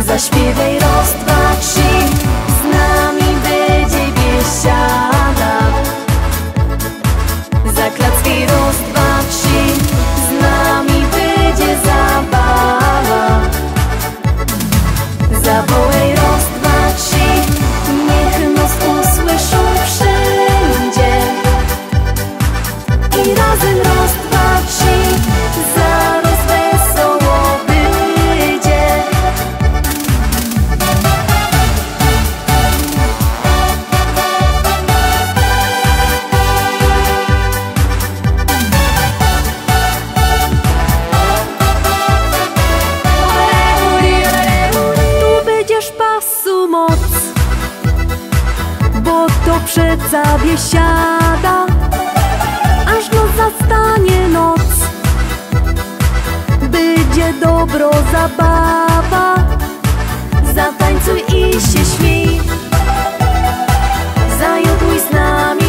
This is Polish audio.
Zaśpiewaj raz, dwa, trzy, z nami będzie biesiada. Zaklacki raz, dwa, trzy, z nami będzie zabawa. Zawołaj raz, dwa, trzy, niech nas usłyszą wszędzie. I razem raz, dwa, trzy, zaraz wesoło będzie. Moc, bo to przeca biesiada, aż noc zastanie noc. Będzie dobro zabawa, zatańcuj i się śmiej. Zajoduj z nami.